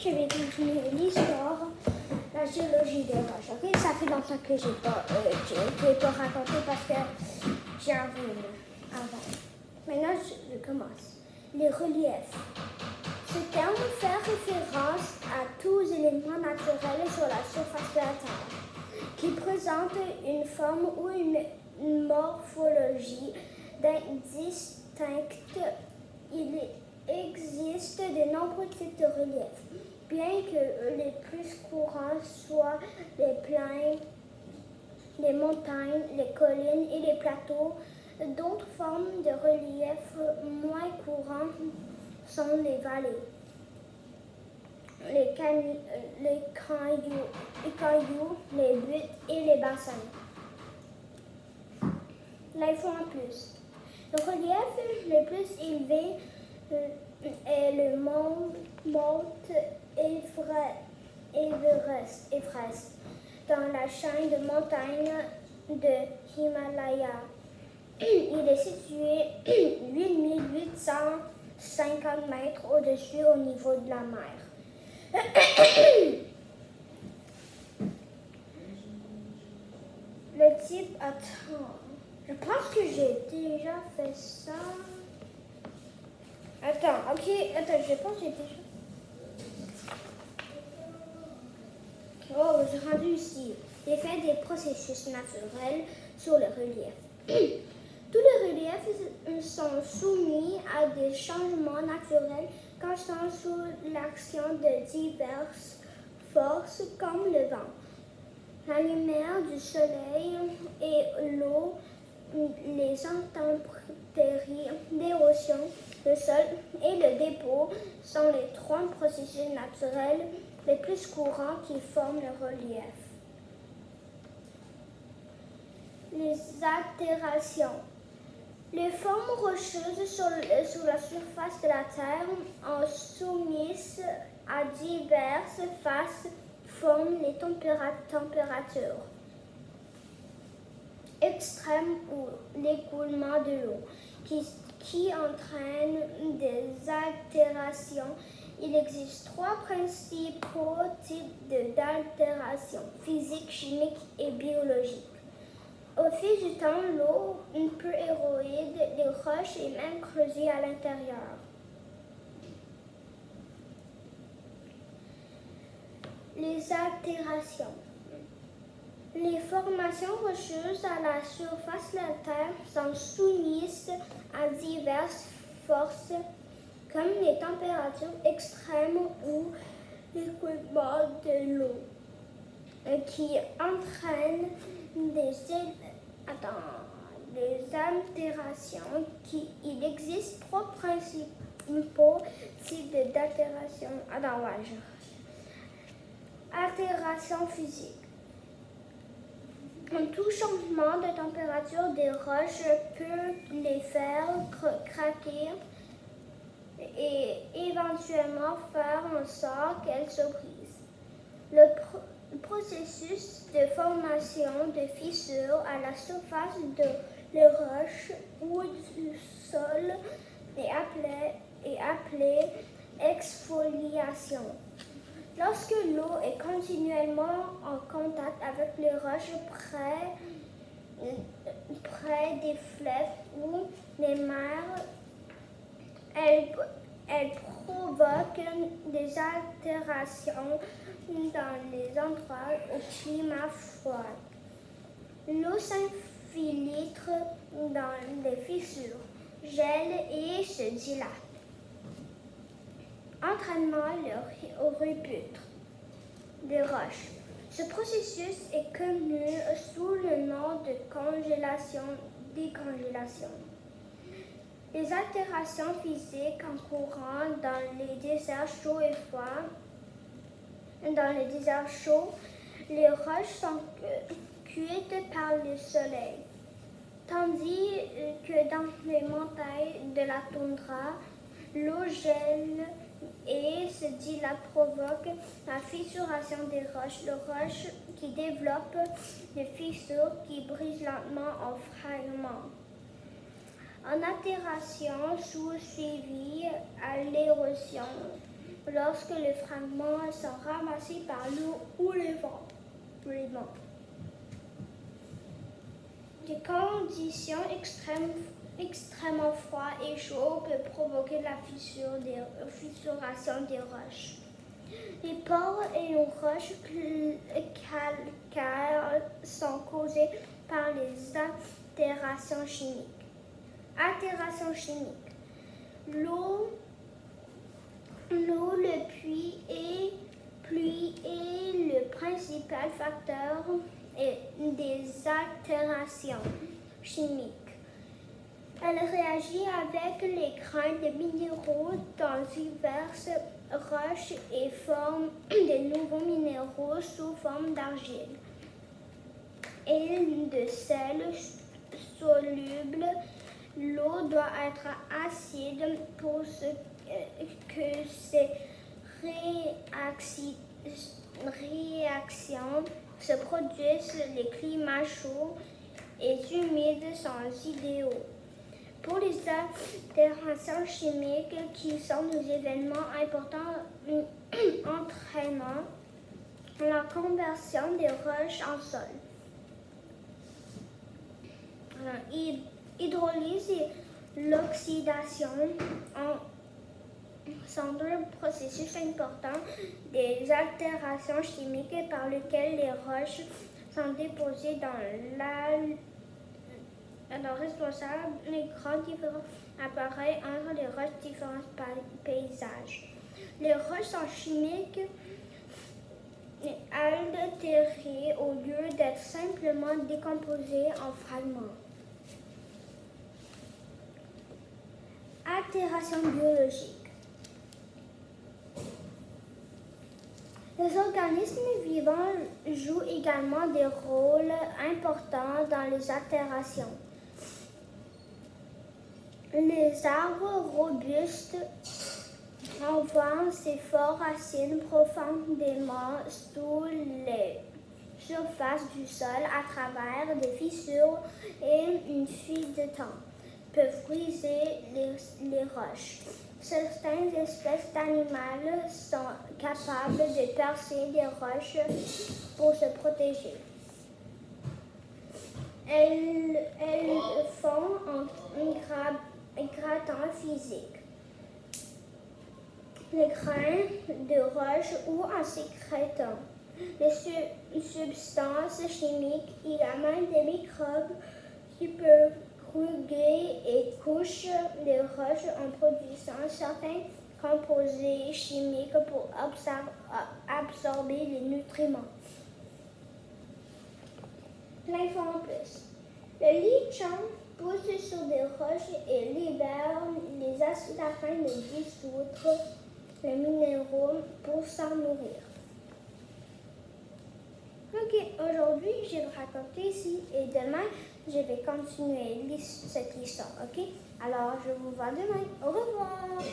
je vais continuer l'histoire, la géologie des roches. Ok, ça fait longtemps que j'ai pas raconté parce que j'ai envie avant. Maintenant, je commence. Les reliefs. Ce terme fait référence à tous les éléments naturels sur la surface de la Terre qui présentent une forme ou une morphologie distincte. Il existe de nombreux types de reliefs, bien que les plus courants soient les plaines, les montagnes, les collines et les plateaux. D'autres formes de relief moins courantes sont les vallées, les cailloux, les buttes et les bassins. L'info en plus. Le relief le plus élevé est le mont Everest, dans la chaîne de montagnes de Himalaya. Il est situé 8850 mètres au-dessus au niveau de la mer. Le type, attends, je pense que j'ai déjà fait ça. Attends, je pense que j'ai déjà. Oh, j'ai rendu ici. L'effet des processus naturels sur le relief. Tous les reliefs sont soumis à des changements naturels constants sous l'action de diverses forces comme le vent, la lumière du soleil et l'eau, les intempéries, l'érosion, le sol et le dépôt sont les trois processus naturels les plus courants qui forment le relief. Les altérations. Les formes rocheuses sur la surface de la Terre, en soumises à diverses phases, forment les températures extrêmes ou l'écoulement de l'eau, qui entraînent des altérations. Il existe trois principaux types d'altérations: physiques, chimiques et biologiques. Au fil du temps, l'eau peut éroder les roches et même creuser à l'intérieur. Les altérations. Les formations rocheuses à la surface de la Terre sont soumises à diverses forces, comme les températures extrêmes ou l'écoulement de l'eau, qui entraînent des altérations. Il existe trois principaux types d'altérations. Altération physique. Tout changement de température des roches peut les faire craquer et éventuellement faire en sorte qu'elles se brisent. Le processus de formation de fissures à la surface de la roche ou du sol est appelé exfoliation. Lorsque l'eau est continuellement en contact avec les roches près des fleuves ou des mers, elle provoque des altérations dans les endroits au climat froid. L'eau s'infiltre dans les fissures, gèle et se dilate. Entraînement au rupture des roches. Ce processus est connu sous le nom de congélation-décongélation. Les altérations physiques en courant dans les déserts chauds et froids. Dans les déserts chauds, les roches sont cuites par le soleil, tandis que dans les montagnes de la toundra, l'eau gèle et ce dilate provoque la fissuration des roches. Les roches qui développent des fissures qui brisent lentement en fragments. En altération suivie à l'érosion, lorsque les fragments sont ramassés par l'eau ou les vents. Des conditions extrêmement froides et chaudes peuvent provoquer la fissuration des roches. Les pores et les roches calcaires sont causés par les altérations chimiques. L'eau, le pluie est le principal facteur des altérations chimiques. Elle réagit avec les grains de minéraux dans diverses roches et forme de nouveaux minéraux sous forme d'argile et de sel soluble. L'eau doit être acide pour que ces réactions se produisent. Les climats chauds et humides sont idéaux pour les altérations chimiques qui sont des événements importants entraînant la conversion des roches en sol. Hydrolyse et l'oxydation sont deux processus importants des altérations chimiques par lesquels les roches sont déposées dans responsable les grands différents appareils entre les roches différents paysages. Les roches sont chimiques altérées au lieu d'être simplement décomposées en fragments. Altération biologique. Les organismes vivants jouent également des rôles importants dans les altérations. Les arbres robustes envoient ses fortes racines profondément sous les surfaces du sol à travers des fissures et une fuite de temps peuvent briser les roches. Certaines espèces d'animaux sont capables de percer des roches pour se protéger. Elles le font en grattant physique les grains de roche ou en sécrétant les substances chimiques, également des microbes qui peuvent gruger et couchent les roches en produisant certains composés chimiques pour absorber les nutriments. L'info en plus. Le lithium pousse sur des roches et libère les acides afin de dissoudre les minéraux pour s'en nourrir. Ok, aujourd'hui, je vais raconter ici et demain, je vais continuer cette histoire, ok? Alors, je vous vois demain. Au revoir!